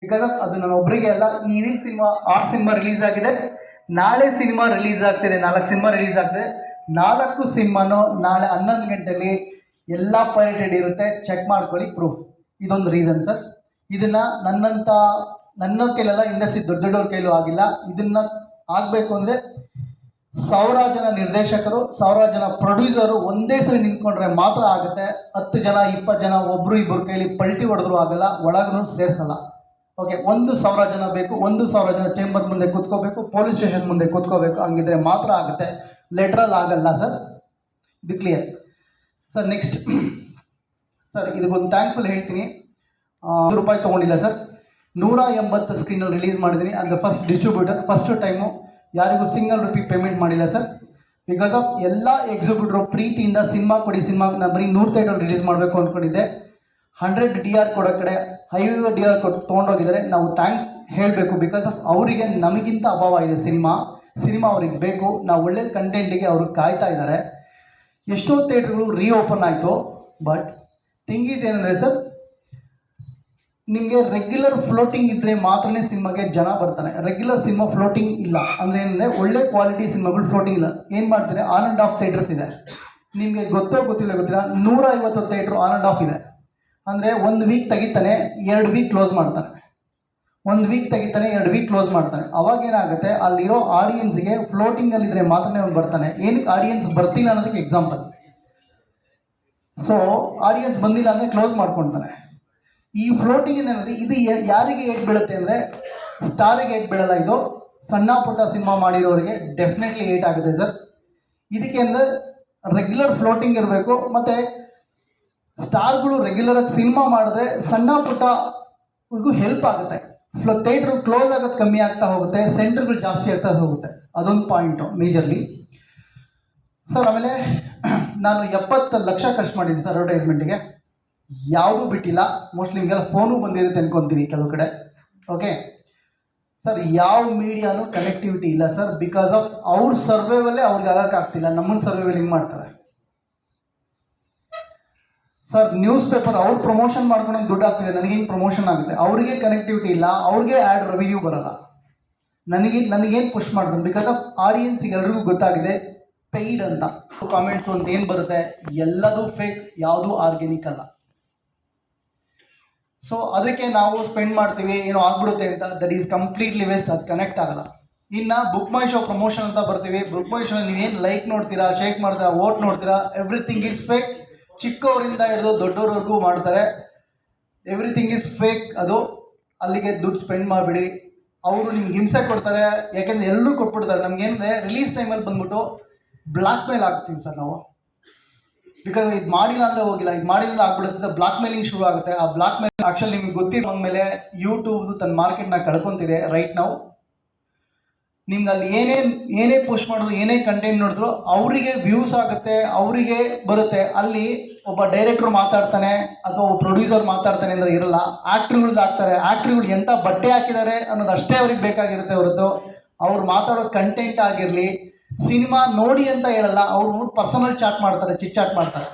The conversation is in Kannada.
ಬಿಕಾಸ್ ಆಫ್ ಅದು ನನ್ನ ಒಬ್ಬರಿಗೆ ಅಲ್ಲ. ಈ ವೀಕ್ ಸಿನಿಮಾ 6 ಸಿನಿಮಾ ರಿಲೀಸ್ ಆಗಿದೆ, ನಾಳೆ ಸಿನಿಮಾ ರಿಲೀಸ್ ಆಗ್ತಿದೆ, 4 ಸಿನಿಮಾ ರಿಲೀಸ್ ಆಗ್ತಿದೆ. 4 ಸಿನಿಮಾನು ನಾಳೆ 11 ಗಂಟೆಯಲ್ಲಿ ಎಲ್ಲ ಪೈರೇಟೆಡ್ ಇರುತ್ತೆ, ಚೆಕ್ ಮಾಡ್ಕೊಳ್ಳಿ. ಪ್ರೂಫ್ ಇದೊಂದು ರೀಸನ್ ಸರ್. ಇದನ್ನು ನನ್ನ ಕೈಲೆಲ್ಲ, ಇಂಡಸ್ಟ್ರಿ ದೊಡ್ಡವ್ರ ಕೈಲೂ ಆಗಿಲ್ಲ. ಇದನ್ನು ಆಗಬೇಕು ಅಂದರೆ 1000 ಜನ ನಿರ್ದೇಶಕರು, 1000 ಜನ ಪ್ರೊಡ್ಯೂಸರು ಒಂದೇ ಸರಿ ನಿಂತ್ಕೊಂಡ್ರೆ ಮಾತ್ರ ಆಗುತ್ತೆ. 10 ಜನ 20 ಜನ ಒಬ್ಬರು ಇಬ್ಬರು ಕೈಲಿ ಪಲ್ಟಿ ಹೊಡೆದ್ರು ಆಗಲ್ಲ, ಒಳಗೂ ಸೇರಿಸಲ್ಲ. ಓಕೆ, 1000 ಜನ ಬೇಕು, 1000 ಜನ ಚೇಂಬರ್ ಮುಂದೆ ಕೂತ್ಕೋಬೇಕು, ಪೊಲೀಸ್ ಸ್ಟೇಷನ್ ಮುಂದೆ ಕೂತ್ಕೋಬೇಕು, ಹಂಗಿದ್ರೆ ಮಾತ್ರ ಆಗುತ್ತೆ. ಲೆಟ್ರಲ್ಲಿ ಆಗಲ್ಲ ಸರ್, ಇದು ಕ್ಲಿಯರ್ ಸರ್. ನೆಕ್ಸ್ಟ್ ಸರ್, ಇದಕ್ಕೊಂದು ಥ್ಯಾಂಕ್ಫುಲ್ ಹೇಳ್ತೀನಿ. ₹1 ತೊಗೊಂಡಿಲ್ಲ ಸರ್. 180 ಸ್ಕ್ರೀನಲ್ಲಿ ರಿಲೀಸ್ ಮಾಡಿದ್ದೀನಿ. ಅಂದರೆ ಫಸ್ಟ್ ಡಿಸ್ಟ್ರಿಬ್ಯೂಟರ್, ಫಸ್ಟ್ ಟೈಮು ಯಾರಿಗೂ ₹1 ಪೇಮೆಂಟ್ ಮಾಡಿಲ್ಲ ಸರ್. ಬಿಕಾಸ್ ಆಫ್ ಎಲ್ಲ ಎಕ್ಸಿಬ್ಯೂಟ್ರು ಪ್ರೀತಿಯಿಂದ ಸಿನಿಮಾ ಕೊಡಿ, ಸಿನಿಮಾ ನಾನು ಬರೀ 100 ಥಿಯೇಟರ್ ರಿಲೀಸ್ ಮಾಡಬೇಕು ಅಂದ್ಕೊಂಡಿದ್ದೆ. 100 DR ಕೊಡೋ ಕಡೆ 50 DR ಕೊಟ್ಟು ತೊಗೊಂಡೋಗಿದ್ದಾರೆ. ನಾವು ಥ್ಯಾಂಕ್ಸ್ ಹೇಳಬೇಕು. ಬಿಕಾಸ್ ಆಫ್ ಅವರಿಗೆ ನಮಗಿಂತ ಅಭಾವ ಇದೆ. ಸಿನಿಮಾ ಅವ್ರಿಗೆ ಬೇಕು. ನಾವು ಒಳ್ಳೆ ಕಂಟೆಂಟಿಗೆ ಅವ್ರಿಗೆ ಕಾಯ್ತಾ ಇದ್ದಾರೆ. ಎಷ್ಟೋ ಥಿಯೇಟ್ರ್ಗಳು ರೀಓಪನ್ ಆಯಿತು. ಬಟ್ ಥಿಂಗ್ ಈಸ್ ಏನಂದರೆ ಸರ್, ನಿಮಗೆ ರೆಗ್ಯುಲರ್ ಫ್ಲೋಟಿಂಗ್ ಇದ್ದರೆ ಮಾತ್ರನೇ ಸಿನಿಮಾಗೆ ಜನ ಬರ್ತಾರೆ. ರೆಗ್ಯುಲರ್ ಸಿನಿಮಾ ಫ್ಲೋಟಿಂಗ್ ಇಲ್ಲ ಅಂದರೆ ಏನಂದರೆ ಒಳ್ಳೆ ಕ್ವಾಲಿಟಿ ಸಿನಿಮಾಗಳು ಫ್ಲೋಟಿಂಗ್ ಇಲ್ಲ. ಏನು ಮಾಡ್ತಾರೆ, ಆನ್ ಆ್ಯಂಡ್ ಆಫ್ ಥಿಯೇಟರ್ಸ್ ಇದೆ. ನಿಮಗೆ ಗೊತ್ತಿಲ್ಲ 150 ಥಿಯೇಟ್ರು ಆನ್ ಆ್ಯಂಡ್ ಆಫ್ ಇದೆ. ಅಂದರೆ 1 ವೀಕ್ ತೆಗಿತಾನೆ, 2 ವೀಕ್ ಕ್ಲೋಸ್ ಮಾಡ್ತಾನೆ. 1 ವೀಕ್ ತೆಗಿತಾನೆ, 2 ವೀಕ್ ಕ್ಲೋಸ್ ಮಾಡ್ತಾನೆ. ಅವಾಗೇನಾಗುತ್ತೆ, ಅಲ್ಲಿರೋ ಆಡಿಯನ್ಸ್ಗೆ ಫ್ಲೋಟಿಂಗಲ್ಲಿದ್ದರೆ ಮಾತ್ರನೇ ಅವ್ನು ಬರ್ತಾನೆ. ಏನಕ್ಕೆ ಆಡಿಯನ್ಸ್ ಬರ್ತಿಲ್ಲ ಅನ್ನೋದಕ್ಕೆ ಎಕ್ಸಾಂಪಲ್. ಸೊ ಆಡಿಯನ್ಸ್ ಬಂದಿಲ್ಲ ಅಂದರೆ ಕ್ಲೋಸ್ ಮಾಡ್ಕೊಳ್ತಾನೆ. ಈ ಫ್ಲೋಟಿಂಗ್ ಏನಂದರೆ ಇದು ಯಾರಿಗೆ ಏಟ್ ಬೀಳುತ್ತೆ ಅಂದರೆ, ಸ್ಟಾರಿಗೆ ಏಟ್ ಬೀಳಲ್ಲ. ಇದು ಸಣ್ಣ ಪುಟ್ಟ ಸಿನಿಮಾ ಮಾಡಿರೋರಿಗೆ ಡೆಫಿನೆಟ್ಲಿ ಏಟ್ ಆಗುತ್ತೆ ಸರ್. ಇದಕ್ಕೆ ಅಂದರೆ ರೆಗ್ಯುಲರ್ ಫ್ಲೋಟಿಂಗ್ ಇರಬೇಕು. ಮತ್ತು ಸ್ಟಾರ್ಗಳು ರೆಗ್ಯುಲರಾಗಿ ಸಿನಿಮಾ ಮಾಡಿದ್ರೆ ಸಣ್ಣ ಪುಟ್ಟಗೂ ಹೆಲ್ಪ್ ಆಗುತ್ತೆ. ಥಿಯೇಟ್ರು ಕ್ಲೋಸ್ ಆಗೋದು ಕಮ್ಮಿ ಆಗ್ತಾ ಹೋಗುತ್ತೆ, ಸೆಂಟರ್ಗಳು ಜಾಸ್ತಿ ಆಗ್ತಾ ಹೋಗುತ್ತೆ. ಅದೊಂದು ಪಾಯಿಂಟು ಮೇಜರ್ಲಿ ಸರ್. ಆಮೇಲೆ ನಾನು 70 ಲಕ್ಷ ಖರ್ಚು ಮಾಡಿದ್ದೀನಿ ಸರ್ ಅಡ್ವರ್ಟೈಸ್ಮೆಂಟಿಗೆ. ಯಾವುದೂ ಬಿಟ್ಟಿಲ್ಲ. ಮೋಸ್ಟ್ಲಿ ನಿಮಗೆಲ್ಲ ಫೋನು ಬಂದಿರುತ್ತೆ ಅನ್ಕೊತೀನಿ ಕೆಲವು ಕಡೆ. ಓಕೆ ಸರ್, ಯಾವ ಮೀಡಿಯಾನು ಕನೆಕ್ಟಿವಿಟಿ ಇಲ್ಲ ಸರ್. ಬಿಕಾಸ್ ಆಫ್ ಅವ್ರ ಸರ್ವೇವಲ್ಲೇ ಅವ್ರಿಗೆ ಆಗೋಕ್ಕಾಗ್ತಿಲ್ಲ. ನಮ್ಮನ್ನು ಸರ್ವೇವಲ್ಲಿ ಹಿಂಗೆ ಮಾಡ್ತಾರೆ ಸರ್. ನ್ಯೂಸ್ ಪೇಪರ್ ಅವ್ರು ಪ್ರಮೋಷನ್ ಮಾಡ್ಕೊಂಡು ದುಡ್ಡು ಆಗ್ತಿದೆ, ನನಗೇನು ಪ್ರಮೋಷನ್ ಆಗುತ್ತೆ. ಅವ್ರಿಗೆ ಕನೆಕ್ಟಿವಿಟಿ ಇಲ್ಲ, ಅವ್ರಿಗೆ ಆ್ಯಡ್ ರೆವಿನ್ಯೂ ಬರೋಲ್ಲ. ನನಗೇನು ಪುಷ್ ಮಾಡ್ತಾರೆ. ಬಿಕಾಸ್ ಆಫ್ ಆಡಿಯನ್ಸಿಗೆ ಎಲ್ರಿಗೂ ಗೊತ್ತಾಗಿದೆ ಪೇಯ್ಡ್ ಅಂತ. ಕಾಮೆಂಟ್ಸು ಅಂತ ಏನು ಬರುತ್ತೆ, ಎಲ್ಲದೂ ಫೇಕ್, ಯಾವುದೂ ಆರ್ಗ್ಯಾನಿಕ್ ಅಲ್ಲ. ಸೊ ಅದಕ್ಕೆ ನಾವು ಸ್ಪೆಂಡ್ ಮಾಡ್ತೀವಿ, ಏನೋ ಆಗ್ಬಿಡುತ್ತೆ ಅಂತ. That is completely waste. ಅದು ಕನೆಕ್ಟ್ ಆಗಲ್ಲ. ಇನ್ನು ಬುಕ್ ಮೈ ಶೋ ಪ್ರಮೋಷನ್ ಅಂತ ಬರ್ತೀವಿ. ಬುಕ್ ಮೈ ಶೋ ನೀವೇನು ಲೈಕ್ ನೋಡ್ತೀರಾ, ಶೇಕ್ ಮಾಡ್ತೀರಾ, ವೋಟ್ ನೋಡ್ತೀರಾ, ಎವ್ರಿಥಿಂಗ್ ಈಸ್ ಫೇಕ್. ಚಿಕ್ಕವರಿಂದ ಹಿಡಿದು ದೊಡ್ಡವ್ರವರೆಗೂ ಮಾಡ್ತಾರೆ. Everything is fake. ಅದು ಅಲ್ಲಿಗೆ ದುಡ್ಡು ಸ್ಪೆಂಡ್ ಮಾಡಿಬಿಡಿ. ಅವರು ನಿಮ್ಗೆ ಹಿಂಸೆ ಕೊಡ್ತಾರೆ. ಯಾಕೆಂದರೆ ಎಲ್ಲರೂ ಕೊಟ್ಬಿಡ್ತಾರೆ. ನಮಗೇನಂದರೆ ರಿಲೀಸ್ ಟೈಮಲ್ಲಿ ಬಂದ್ಬಿಟ್ಟು ಬ್ಲ್ಯಾಕ್ ಮೇಲ್ ಆಗ್ತೀವಿ ಸರ್ ನಾವು. ಬಿಕಾಸ್ ಇದು ಮಾಡಿಲ್ಲ ಅಂದರೆ ಹೋಗಿಲ್ಲ, ಇದು ಮಾಡಿಲ್ಲ ಆಗ್ಬಿಡುತ್ತೆ, ಬ್ಲಾಕ್ ಮೇಲಿಂಗ್ ಶುರು ಆಗುತ್ತೆ. ಆ ಬ್ಲಾಕ್ ಮೇಲ್ ಆ್ಯಕ್ಚುಲಿ ನಿಮ್ಗೆ ಗೊತ್ತಿರೋ ಮೇಲೆ ಯೂಟ್ಯೂಬ್ದು ತನ್ನ ಮಾರ್ಕೆಟ್ನ ಕಳ್ಕೊತಿದೆ ರೈಟ್ ನಾವು. ನಿಮ್ಗೆ ಅಲ್ಲಿ ಏನೇ ಪುಷ್ ಮಾಡಿದ್ರು, ಏನೇ ಕಂಟೆಂಟ್ ನೋಡಿದ್ರು ಅವರಿಗೆ ವ್ಯೂಸ್ ಆಗುತ್ತೆ, ಅವರಿಗೆ ಬರುತ್ತೆ. ಅಲ್ಲಿ ಒಬ್ಬ ಡೈರೆಕ್ಟ್ರು ಮಾತಾಡ್ತಾನೆ ಅಥವಾ ಒಬ್ಬ ಪ್ರೊಡ್ಯೂಸರ್ ಮಾತಾಡ್ತಾನೆ ಅಂದರೆ ಇರಲ್ಲ. ಆ್ಯಕ್ಟ್ರುಗಳ್ದು ಹಾಕ್ತಾರೆ. ಆ್ಯಕ್ಟ್ರುಗಳು ಎಂಥ ಬಟ್ಟೆ ಹಾಕಿದ್ದಾರೆ ಅನ್ನೋದು ಅಷ್ಟೇ ಅವ್ರಿಗೆ ಬೇಕಾಗಿರುತ್ತೆ ಹೊರತು ಅವ್ರು ಮಾತಾಡೋ ಕಂಟೆಂಟ್ ಆಗಿರಲಿ, ಸಿನಿಮಾ ನೋಡಿ ಅಂತ ಹೇಳಲ್ಲ. ಅವ್ರು ಪರ್ಸನಲ್ ಚಾಟ್ ಮಾಡ್ತಾರೆ, ಚಿಟ್ ಚಾಟ್ ಮಾಡ್ತಾರೆ.